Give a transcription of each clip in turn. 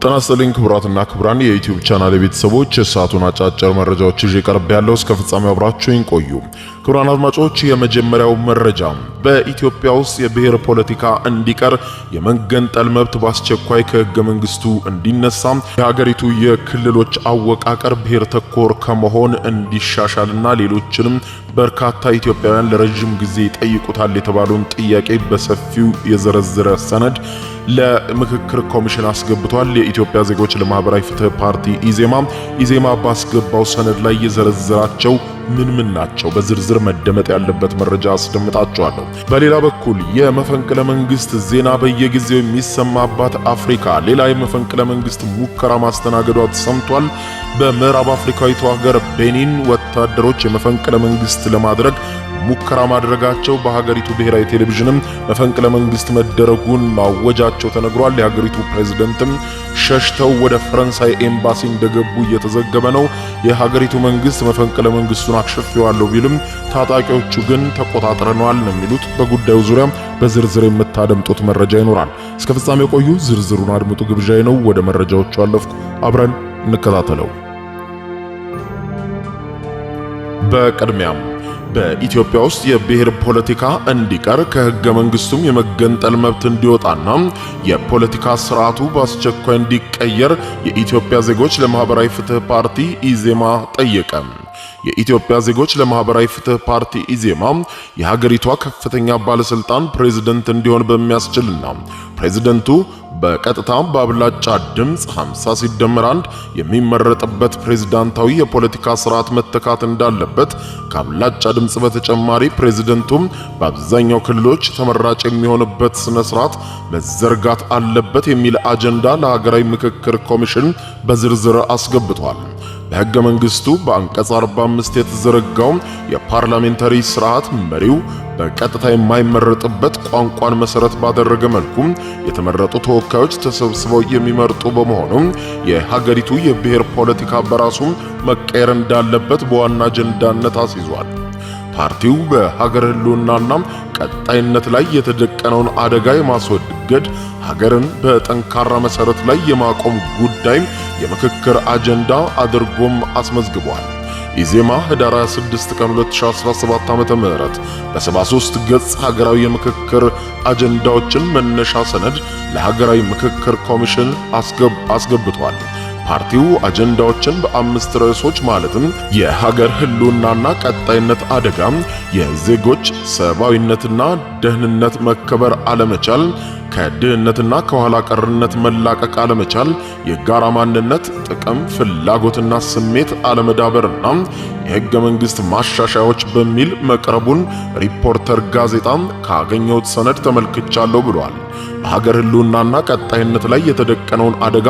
ጤና ይስጥልኝ ክቡራትና ክቡራን የዩቲዩብ ቻናል ቤተሰቦች የሰዓቱን አጫጭር መረጃዎች ይዤ ቀርብ ያለው እስከ ፍጻሜው አብራችሁኝ ቆዩ። ክቡራን አድማጮች የመጀመሪያው መረጃ በኢትዮጵያ ውስጥ የብሔር ፖለቲካ እንዲቀር የመገንጠል መብት በአስቸኳይ ከህገ መንግስቱ እንዲነሳ የሀገሪቱ የክልሎች አወቃቀር ብሔር ተኮር ከመሆን እንዲሻሻልና ሌሎችንም በርካታ ኢትዮጵያውያን ለረጅም ጊዜ ይጠይቁታል የተባለውን ጥያቄ በሰፊው የዘረዘረ ሰነድ ለምክክር ኮሚሽን አስገብቷል። የኢትዮጵያ ዜጎች ለማህበራዊ ፍትህ ፓርቲ ኢዜማ ባስገባው ሰነድ ላይ የዘረዘራቸው ምን ናቸው? በዝርዝር መደመጥ ያለበት መረጃ አስደምጣቸዋለሁ። በሌላ በኩል የመፈንቅለ መንግስት ዜና በየጊዜው የሚሰማባት አፍሪካ ሌላ የመፈንቅለ መንግስት ሙከራ ማስተናገዷ ተሰምቷል። በምዕራብ አፍሪካዊቷ ሀገር ቤኒን ወታደሮች የመፈንቅለ መንግስት ለማድረግ ሙከራ ማድረጋቸው በሀገሪቱ ብሔራዊ ቴሌቪዥንም መፈንቅለ መንግስት መደረጉን ማወጃቸው ተነግሯል። የሀገሪቱ ፕሬዝዳንትም ሸሽተው ወደ ፈረንሳይ ኤምባሲ እንደገቡ እየተዘገበ ነው። የሀገሪቱ መንግስት መፈንቅለ መንግስቱን አክሽፌዋለሁ ቢልም ታጣቂዎቹ ግን ተቆጣጥረናል ነው የሚሉት። በጉዳዩ ዙሪያ በዝርዝር የምታደምጡት መረጃ ይኖራል። እስከ ፍጻሜው ቆዩ። ዝርዝሩን አድምጡ ግብዣዬ ነው። ወደ መረጃዎቹ አለፍኩ። አብረን እንከታተለው። በቅድሚያም በኢትዮጵያ ውስጥ የብሔር ፖለቲካ እንዲቀር ከህገ መንግስቱም የመገንጠል መብት እንዲወጣና የፖለቲካ ስርዓቱ በአስቸኳይ እንዲቀየር የኢትዮጵያ ዜጎች ለማህበራዊ ፍትህ ፓርቲ ኢዜማ ጠየቀ። የኢትዮጵያ ዜጎች ለማህበራዊ ፍትህ ፓርቲ ኢዜማ የሀገሪቷ ከፍተኛ ባለስልጣን ፕሬዝዳንት እንዲሆን በሚያስችልና ፕሬዝዳንቱ በቀጥታ በአብላጫ ድምጽ 50 ሲደመር 1 የሚመረጥበት ፕሬዝዳንታዊ የፖለቲካ ስርዓት መተካት እንዳለበት ከአብላጫ ድምጽ በተጨማሪ ፕሬዝዳንቱም በአብዛኛው ክልሎች ተመራጭ የሚሆንበት ስነ ስርዓት መዘርጋት አለበት የሚል አጀንዳ ለሀገራዊ ምክክር ኮሚሽን በዝርዝር አስገብቷል። በህገ መንግስቱ በአንቀጽ 45 የተዘረጋው የፓርላሜንታሪ ስርዓት መሪው በቀጥታ የማይመረጥበት ቋንቋን መሰረት ባደረገ መልኩ የተመረጡ ተወካዮች ተሰብስበው የሚመርጡ በመሆኑ የሀገሪቱ የብሔር ፖለቲካ በራሱ መቀየር እንዳለበት በዋና አጀንዳነት አስይዟል። ፓርቲው በሀገር ህልውናና ቀጣይነት ላይ የተደቀነውን አደጋ የማስወገድ ሀገርን በጠንካራ መሰረት ላይ የማቆም ጉዳይ የምክክር አጀንዳ አድርጎም አስመዝግቧል። ኢዜማ ህዳር 26 ቀን 2017 ዓ.ም በ73 ገጽ ሀገራዊ የምክክር አጀንዳዎችን መነሻ ሰነድ ለሀገራዊ ምክክር ኮሚሽን አስገብቷል። ፓርቲው አጀንዳዎችን በአምስት ርዕሶች ማለትም የሀገር ህልውናና ቀጣይነት አደጋ፣ የዜጎች ሰብአዊነትና ደህንነት መከበር አለመቻል፣ ከድህነትና ከኋላ ቀርነት መላቀቅ አለመቻል፣ የጋራ ማንነት ጥቅም፣ ፍላጎትና ስሜት አለመዳበርና የህገ መንግስት ማሻሻያዎች በሚል መቅረቡን ሪፖርተር ጋዜጣ ካገኘው ሰነድ ተመልክቻለሁ ብሏል። በሀገር ህልውናና ቀጣይነት ላይ የተደቀነውን አደጋ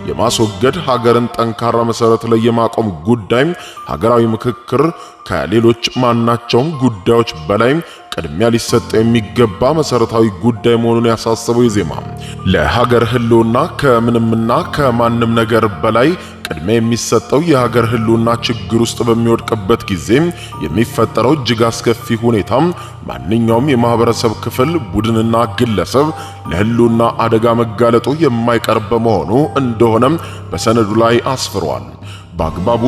የማስወገድ ሀገርን ጠንካራ መሰረት ላይ የማቆም ጉዳይ ሀገራዊ ምክክር ከሌሎች ማናቸውም ጉዳዮች በላይ ቅድሚያ ሊሰጠው የሚገባ መሰረታዊ ጉዳይ መሆኑን ያሳሰበው ኢዜማ ለሀገር ህልውና ከምንምና ከማንም ነገር በላይ ቅድሚያ የሚሰጠው የሀገር ህልውና ችግር ውስጥ በሚወድቅበት ጊዜ የሚፈጠረው እጅግ አስከፊ ሁኔታ ማንኛውም የማህበረሰብ ክፍል ቡድንና ግለሰብ ለህልውና አደጋ መጋለጡ የማይቀር በመሆኑ እንደሆነ በሰነዱ ላይ አስፍሯል። በአግባቡ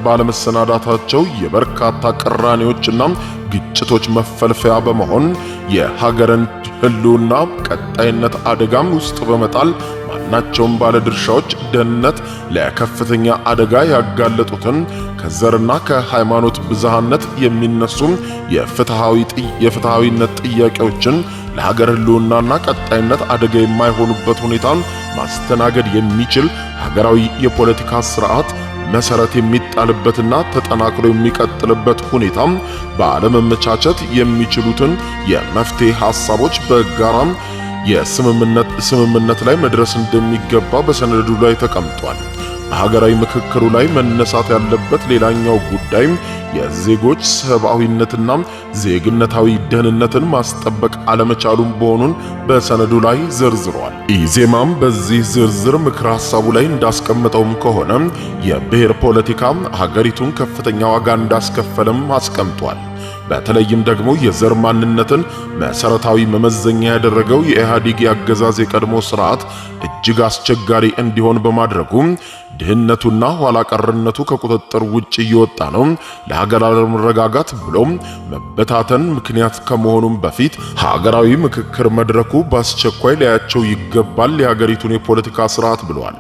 ባለመሰናዳታቸው የበርካታ ቅራኔዎችና ግጭቶች መፈልፈያ በመሆን የሀገርን ህልውና ቀጣይነት አደጋም ውስጥ በመጣል ማናቸውም ባለድርሻዎች ደህንነት ለከፍተኛ አደጋ ያጋለጡትን ከዘርና ከሃይማኖት ብዝሃነት የሚነሱ የፍትሃዊነት ጥያቄዎችን ለሀገር ህልውናና ቀጣይነት አደጋ የማይሆኑበት ሁኔታን ማስተናገድ የሚችል ሀገራዊ የፖለቲካ ስርዓት መሰረት የሚጣልበትና ተጠናክሮ የሚቀጥልበት ሁኔታ ባለመመቻቸት የሚችሉትን የመፍትሄ ሐሳቦች በጋራ የስምምነት ላይ መድረስ እንደሚገባ በሰነዱ ላይ ተቀምጧል። በሀገራዊ ምክክሩ ላይ መነሳት ያለበት ሌላኛው ጉዳይ የዜጎች ሰብአዊነትና ዜግነታዊ ደህንነትን ማስጠበቅ አለመቻሉም መሆኑን በሰነዱ ላይ ዘርዝሯል። ኢዜማም በዚህ ዝርዝር ምክር ሐሳቡ ላይ እንዳስቀመጠውም ከሆነ የብሔር ፖለቲካ ሀገሪቱን ከፍተኛ ዋጋ እንዳስከፈለም አስቀምጧል። በተለይም ደግሞ የዘር ማንነትን መሰረታዊ መመዘኛ ያደረገው የኢህአዴግ አገዛዝ የቀድሞ ስርዓት እጅግ አስቸጋሪ እንዲሆን በማድረጉ ድህነቱና ኋላ ቀርነቱ ከቁጥጥር ውጭ እየወጣ ነው። ለሀገር አለመረጋጋት ብሎም መበታተን ምክንያት ከመሆኑም በፊት ሀገራዊ ምክክር መድረኩ በአስቸኳይ ሊያያቸው ይገባል የሀገሪቱን የፖለቲካ ስርዓት ብለዋል።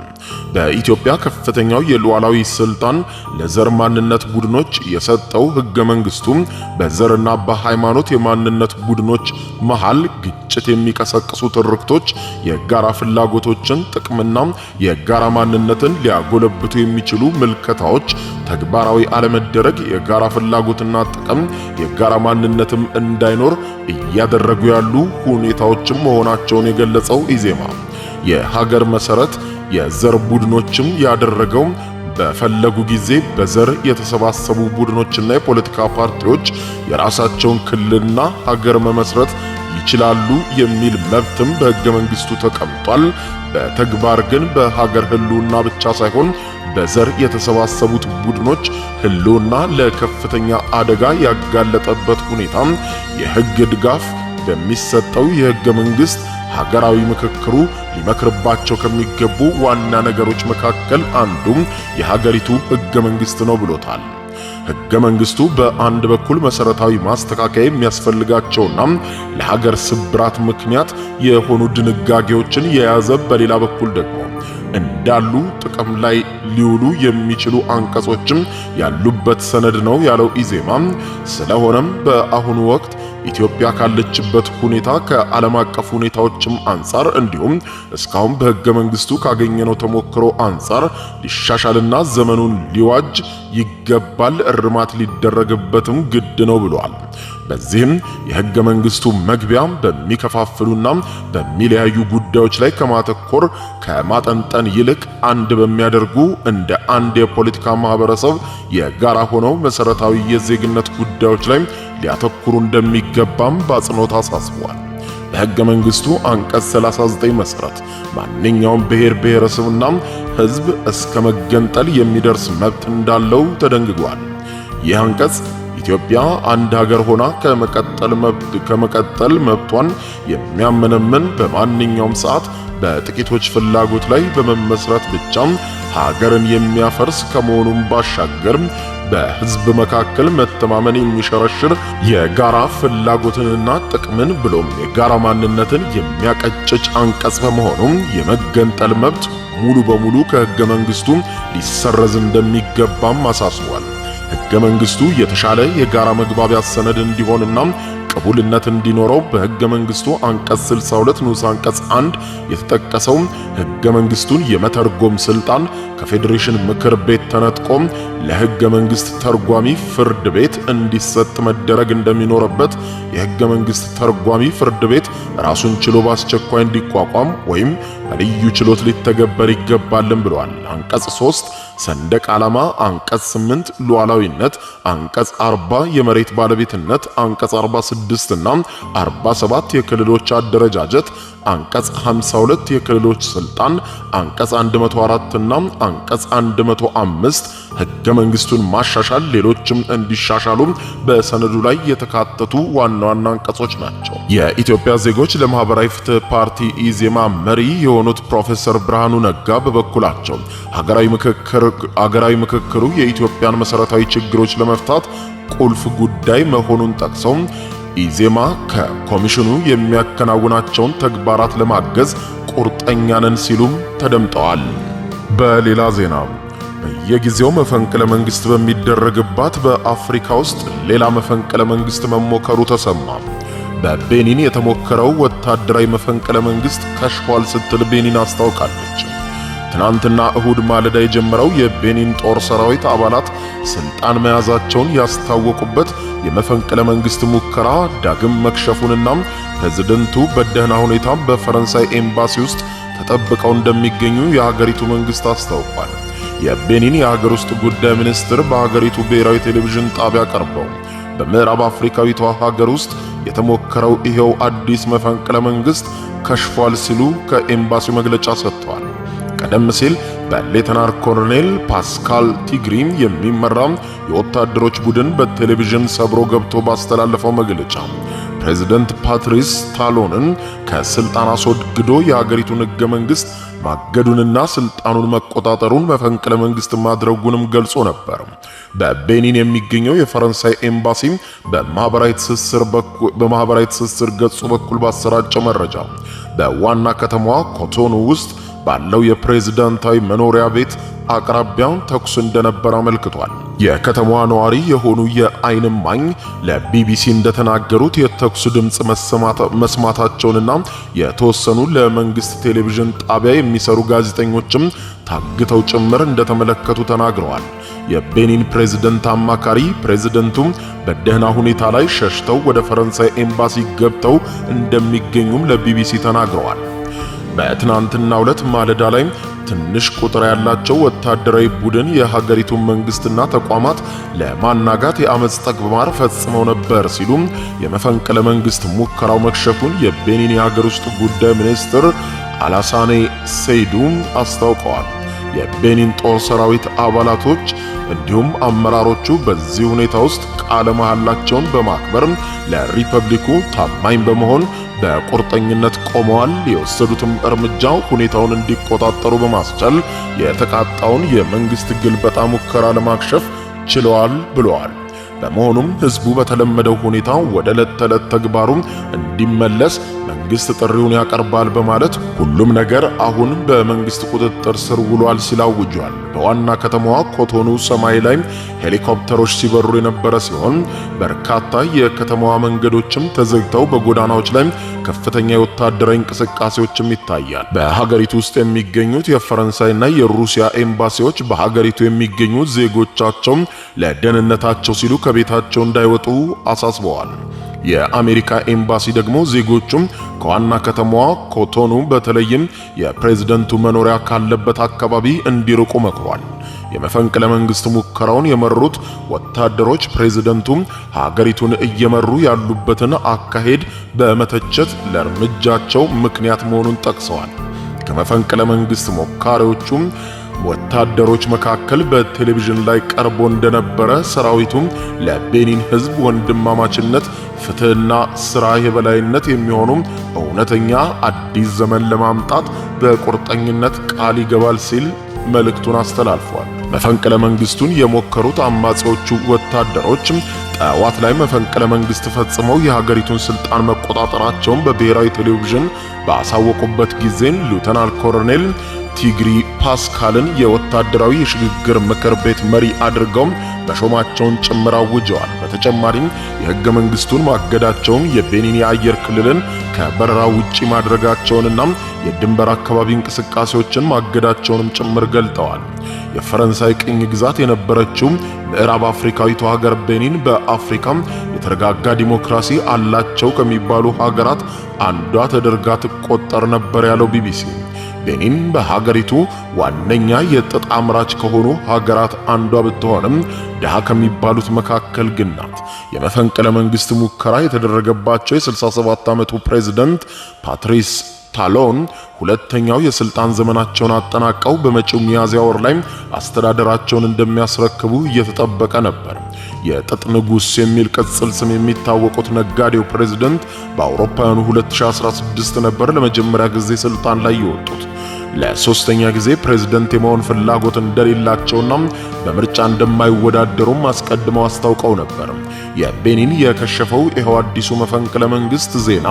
በኢትዮጵያ ከፍተኛው የሉዓላዊ ስልጣን ለዘር ማንነት ቡድኖች የሰጠው ህገ መንግስቱ በዘርና በሃይማኖት የማንነት ቡድኖች መሃል ግጭት የሚቀሰቅሱ ትርክቶች፣ የጋራ ፍላጎቶችን ጥቅምና የጋራ ማንነትን ሊያጎለብቱ የሚችሉ ምልከታዎች ተግባራዊ አለመደረግ የጋራ ፍላጎትና ጥቅም የጋራ ማንነትም እንዳይኖር እያደረጉ ያሉ ሁኔታዎችም መሆናቸውን የገለጸው ኢዜማ የሀገር መሰረት የዘር ቡድኖችም ያደረገው በፈለጉ ጊዜ በዘር የተሰባሰቡ ቡድኖችና የፖለቲካ ፓርቲዎች የራሳቸውን ክልልና ሀገር መመስረት ይችላሉ የሚል መብትም በህገ መንግስቱ ተቀምጧል። በተግባር ግን በሀገር ህልውና ብቻ ሳይሆን በዘር የተሰባሰቡት ቡድኖች ህልውና ለከፍተኛ አደጋ ያጋለጠበት ሁኔታ የህግ ድጋፍ በሚሰጠው የህገ መንግስት ሀገራዊ ምክክሩ ሊመክርባቸው ከሚገቡ ዋና ነገሮች መካከል አንዱም የሀገሪቱ ህገ መንግስት ነው ብሎታል። ህገ መንግስቱ በአንድ በኩል መሰረታዊ ማስተካከያ የሚያስፈልጋቸውና ለሀገር ስብራት ምክንያት የሆኑ ድንጋጌዎችን የያዘ፣ በሌላ በኩል ደግሞ እንዳሉ ጥቅም ላይ ሊውሉ የሚችሉ አንቀጾችም ያሉበት ሰነድ ነው ያለው ኢዜማ። ስለሆነም በአሁኑ ወቅት ኢትዮጵያ ካለችበት ሁኔታ ከዓለም አቀፍ ሁኔታዎችም አንጻር እንዲሁም እስካሁን በህገ መንግስቱ ካገኘነው ተሞክሮ አንጻር ሊሻሻልና ዘመኑን ሊዋጅ ይገባል፣ እርማት ሊደረግበትም ግድ ነው ብሏል። በዚህም የህገ መንግስቱ መግቢያ በሚከፋፍሉና በሚለያዩ ጉዳዮች ላይ ከማተኮር ከማጠንጠን ይልቅ አንድ በሚያደርጉ እንደ አንድ የፖለቲካ ማህበረሰብ የጋራ ሆነው መሰረታዊ የዜግነት ጉዳዮች ላይ ሊያተኩሩ እንደሚገባም በአጽንኦት አሳስቧል። በህገ መንግስቱ አንቀጽ 39 መሰረት ማንኛውም ብሔር ብሔረሰብና ህዝብ እስከ መገንጠል የሚደርስ መብት እንዳለው ተደንግጓል። ይህ አንቀጽ ኢትዮጵያ አንድ ሀገር ሆና ከመቀጠል መብቷን የሚያመነምን በማንኛውም ሰዓት በጥቂቶች ፍላጎት ላይ በመመስረት ብቻ ሀገርን የሚያፈርስ ከመሆኑም ባሻገር በህዝብ መካከል መተማመን የሚሸረሽር የጋራ ፍላጎትንና ጥቅምን ብሎም የጋራ ማንነትን የሚያቀጭጭ አንቀጽ በመሆኑም የመገንጠል መብት ሙሉ በሙሉ ከህገ መንግስቱ ሊሰረዝ እንደሚገባም አሳስቧል። ህገ መንግስቱ የተሻለ የጋራ መግባቢያ ሰነድ እንዲሆንና ቅቡልነት እንዲኖረው በህገ መንግስቱ አንቀጽ 62 ንዑስ አንቀጽ 1 የተጠቀሰው ህገ መንግስቱን የመተርጎም ስልጣን ከፌዴሬሽን ምክር ቤት ተነጥቆ ለህገ መንግስት ተርጓሚ ፍርድ ቤት እንዲሰጥ መደረግ እንደሚኖርበት የህገ መንግስት ተርጓሚ ፍርድ ቤት ራሱን ችሎ በአስቸኳይ እንዲቋቋም ወይም በልዩ ችሎት ሊተገበር ይገባልም ብለዋል። አንቀጽ 3 ሰንደቅ ዓላማ፣ አንቀጽ 8 ሉዓላዊነት፣ አንቀጽ 40 የመሬት ባለቤትነት፣ አንቀጽ 46 እና 47 የክልሎች አደረጃጀት፣ አንቀጽ 52 የክልሎች ስልጣን፣ አንቀጽ 104 እና አንቀጽ 105 ህገ መንግስቱን ማሻሻል፣ ሌሎችም እንዲሻሻሉ በሰነዱ ላይ የተካተቱ ዋና ዋና አንቀጾች ናቸው። የኢትዮጵያ ዜጎች ለማህበራዊ ፍትህ ፓርቲ ኢዜማ መሪ የሆኑት ፕሮፌሰር ብርሃኑ ነጋ በበኩላቸው ሀገራዊ ምክክሩ የኢትዮጵያን መሰረታዊ ችግሮች ለመፍታት ቁልፍ ጉዳይ መሆኑን ጠቅሰው ኢዜማ ከኮሚሽኑ የሚያከናውናቸውን ተግባራት ለማገዝ ቁርጠኛ ነን ሲሉም ተደምጠዋል። በሌላ ዜና በየጊዜው መፈንቅለ መንግስት በሚደረግባት በአፍሪካ ውስጥ ሌላ መፈንቅለ መንግስት መሞከሩ ተሰማ። በቤኒን የተሞከረው ወታደራዊ መፈንቅለ መንግስት ከሽፏል ስትል ቤኒን አስታውቃለች። ትናንትና እሁድ ማለዳ የጀመረው የቤኒን ጦር ሰራዊት አባላት ስልጣን መያዛቸውን ያስታወቁበት የመፈንቅለ መንግስት ሙከራ ዳግም መክሸፉንና ፕሬዝደንቱ በደህና ሁኔታ በፈረንሳይ ኤምባሲ ውስጥ ተጠብቀው እንደሚገኙ የሀገሪቱ መንግስት አስታውቋል። የቤኒን የሀገር ውስጥ ጉዳይ ሚኒስትር በሀገሪቱ ብሔራዊ ቴሌቪዥን ጣቢያ ቀርበው በምዕራብ አፍሪካዊቷ ሀገር ውስጥ የተሞከረው ይሄው አዲስ መፈንቅለ መንግስት ከሽፏል ሲሉ ከኤምባሲው መግለጫ ሰጥተዋል። ቀደም ሲል በሌተናር ኮሎኔል ፓስካል ቲግሪ የሚመራ የወታደሮች ቡድን በቴሌቪዥን ሰብሮ ገብቶ ባስተላለፈው መግለጫ ፕሬዝዳንት ፓትሪስ ታሎንን ከስልጣን አስወግዶ የሀገሪቱን ሕገ መንግስት ማገዱንና ስልጣኑን መቆጣጠሩን መፈንቅለ መንግስት ማድረጉንም ገልጾ ነበር። በቤኒን የሚገኘው የፈረንሳይ ኤምባሲ በማህበራዊ ትስስር ገጹ በኩል ባሰራጨው መረጃ በዋና ከተማዋ ኮቶኑ ውስጥ ባለው የፕሬዝዳንታዊ መኖሪያ ቤት አቅራቢያው ተኩስ እንደነበር አመልክቷል። የከተማዋ ነዋሪ የሆኑ የዓይን እማኝ ለቢቢሲ እንደተናገሩት የተኩስ ድምጽ መስማታቸውንና የተወሰኑ ለመንግስት ቴሌቪዥን ጣቢያ የሚሰሩ ጋዜጠኞችም ታግተው ጭምር እንደተመለከቱ ተናግረዋል። የቤኒን ፕሬዝዳንት አማካሪ ፕሬዝዳንቱም በደህና ሁኔታ ላይ ሸሽተው ወደ ፈረንሳይ ኤምባሲ ገብተው እንደሚገኙም ለቢቢሲ ተናግረዋል። በትናንትናው ዕለት ማለዳ ላይ ትንሽ ቁጥር ያላቸው ወታደራዊ ቡድን የሀገሪቱን መንግስትና ተቋማት ለማናጋት የአመጽ ተግባር ፈጽመው ነበር ሲሉም የመፈንቅለ መንግስት ሙከራው መክሸፉን የቤኒን የሀገር ውስጥ ጉዳይ ሚኒስትር አላሳኔ ሰይዱም አስታውቀዋል። የቤኒን ጦር ሰራዊት አባላቶች እንዲሁም አመራሮቹ በዚህ ሁኔታ ውስጥ ቃለ መሐላቸውን በማክበር ለሪፐብሊኩ ታማኝ በመሆን በቁርጠኝነት ቆመዋል። የወሰዱትም እርምጃ ሁኔታውን እንዲቆጣጠሩ በማስቻል የተቃጣውን የመንግስት ግልበጣ ሙከራ ለማክሸፍ ችለዋል ብለዋል። በመሆኑም ህዝቡ በተለመደው ሁኔታ ወደ ዕለት ተዕለት ተግባሩ እንዲመለስ መንግስት ጥሪውን ያቀርባል በማለት ሁሉም ነገር አሁን በመንግስት ቁጥጥር ስር ውሏል ሲል አውጇል። በዋና ከተማዋ ኮቶኑ ሰማይ ላይ ሄሊኮፕተሮች ሲበሩ የነበረ ሲሆን በርካታ የከተማዋ መንገዶችም ተዘግተው በጎዳናዎች ላይ ከፍተኛ የወታደራዊ እንቅስቃሴዎችም ይታያል። በሀገሪቱ ውስጥ የሚገኙት የፈረንሳይና የሩሲያ ኤምባሲዎች በሀገሪቱ የሚገኙ ዜጎቻቸው ለደህንነታቸው ሲሉ ከቤታቸው እንዳይወጡ አሳስበዋል። የአሜሪካ ኤምባሲ ደግሞ ዜጎቹም ከዋና ከተማዋ ኮቶኑ በተለይም የፕሬዝዳንቱ መኖሪያ ካለበት አካባቢ እንዲርቁ መክሯል። የመፈንቅለ መንግስት ሙከራውን የመሩት ወታደሮች ፕሬዝዳንቱም ሀገሪቱን እየመሩ ያሉበትን አካሄድ በመተቸት ለእርምጃቸው ምክንያት መሆኑን ጠቅሰዋል። ከመፈንቅለ መንግስት ሞካሪዎቹም ወታደሮች መካከል በቴሌቪዥን ላይ ቀርቦ እንደነበረ ሰራዊቱም ለቤኒን ህዝብ ወንድማማችነት፣ ፍትህና ስራ የበላይነት የሚሆኑ እውነተኛ አዲስ ዘመን ለማምጣት በቁርጠኝነት ቃል ይገባል ሲል መልእክቱን አስተላልፏል። መፈንቅለ መንግስቱን የሞከሩት አማጺዎቹ ወታደሮች ጠዋት ላይ መፈንቅለ መንግስት ፈጽመው የሀገሪቱን ስልጣን መቆጣጠራቸውን በብሔራዊ ቴሌቪዥን ባሳወቁበት ጊዜ ሌተናል ኮሎኔል ቲግሪ ፓስካልን የወታደራዊ የሽግግር ምክር ቤት መሪ አድርገው በሾማቸውን ጭምር አውጀዋል። በተጨማሪም የህገ መንግስቱን ማገዳቸውን፣ የቤኒን የአየር ክልልን ከበረራ ውጪ ማድረጋቸውንና የድንበር አካባቢ እንቅስቃሴዎችን ማገዳቸውንም ጭምር ገልጠዋል። የፈረንሳይ ቅኝ ግዛት የነበረችው ምዕራብ አፍሪካዊቷ ሀገር ቤኒን በአፍሪካ የተረጋጋ ዲሞክራሲ አላቸው ከሚባሉ ሀገራት አንዷ ተደርጋ ትቆጠር ነበር ያለው ቢቢሲ ቤኒን በሀገሪቱ ዋነኛ የጥጥ አምራች ከሆኑ ሀገራት አንዷ ብትሆንም ደሃ ከሚባሉት መካከል ግን ናት። የመፈንቅለ መንግስት ሙከራ የተደረገባቸው የ67 ዓመቱ ፕሬዝዳንት ፓትሪስ ታሎን ሁለተኛው የስልጣን ዘመናቸውን አጠናቀው በመጪው ሚያዝያ ወር ላይ አስተዳደራቸውን እንደሚያስረክቡ እየተጠበቀ ነበር። የጥጥ ንጉስ የሚል ቅጽል ስም የሚታወቁት ነጋዴው ፕሬዝዳንት በአውሮፓውያኑ 2016 ነበር ለመጀመሪያ ጊዜ ስልጣን ላይ የወጡት። ለሶስተኛ ጊዜ ፕሬዝዳንት የመሆን ፍላጎት እንደሌላቸውና በምርጫ እንደማይወዳደሩም አስቀድመው አስታውቀው ነበር። የቤኒን የከሸፈው ይኸው አዲሱ መፈንቅለ መንግስት ዜና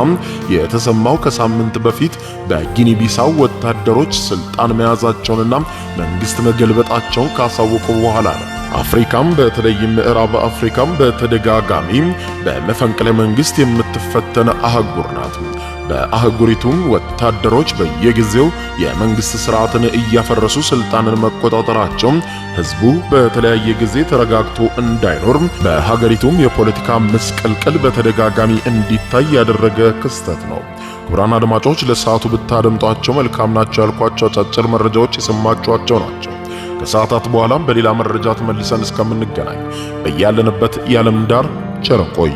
የተሰማው ከሳምንት በፊት በጊኒ ቢሳው ወታደሮች ስልጣን መያዛቸውንና መንግስት መገልበጣቸውን ካሳወቁ በኋላ ነው። አፍሪካም በተለይም ምዕራብ አፍሪካም በተደጋጋሚ በመፈንቅለ መንግስት የምትፈተን አህጉር ናት። በአህጉሪቱም ወታደሮች በየጊዜው የመንግስት ስርዓትን እያፈረሱ ስልጣንን መቆጣጠራቸው ህዝቡ በተለያየ ጊዜ ተረጋግቶ እንዳይኖር በሀገሪቱም የፖለቲካ ምስቅልቅል በተደጋጋሚ እንዲታይ ያደረገ ክስተት ነው። ክቡራን አድማጮች ለሰዓቱ ብታደምጧቸው መልካም ናቸው ያልኳቸው አጫጭር መረጃዎች የሰማችኋቸው ናቸው። ከሰዓታት በኋላም በሌላ መረጃ ተመልሰን እስከምንገናኝ በያለንበት የዓለም ዳር ቸር እንቆይ።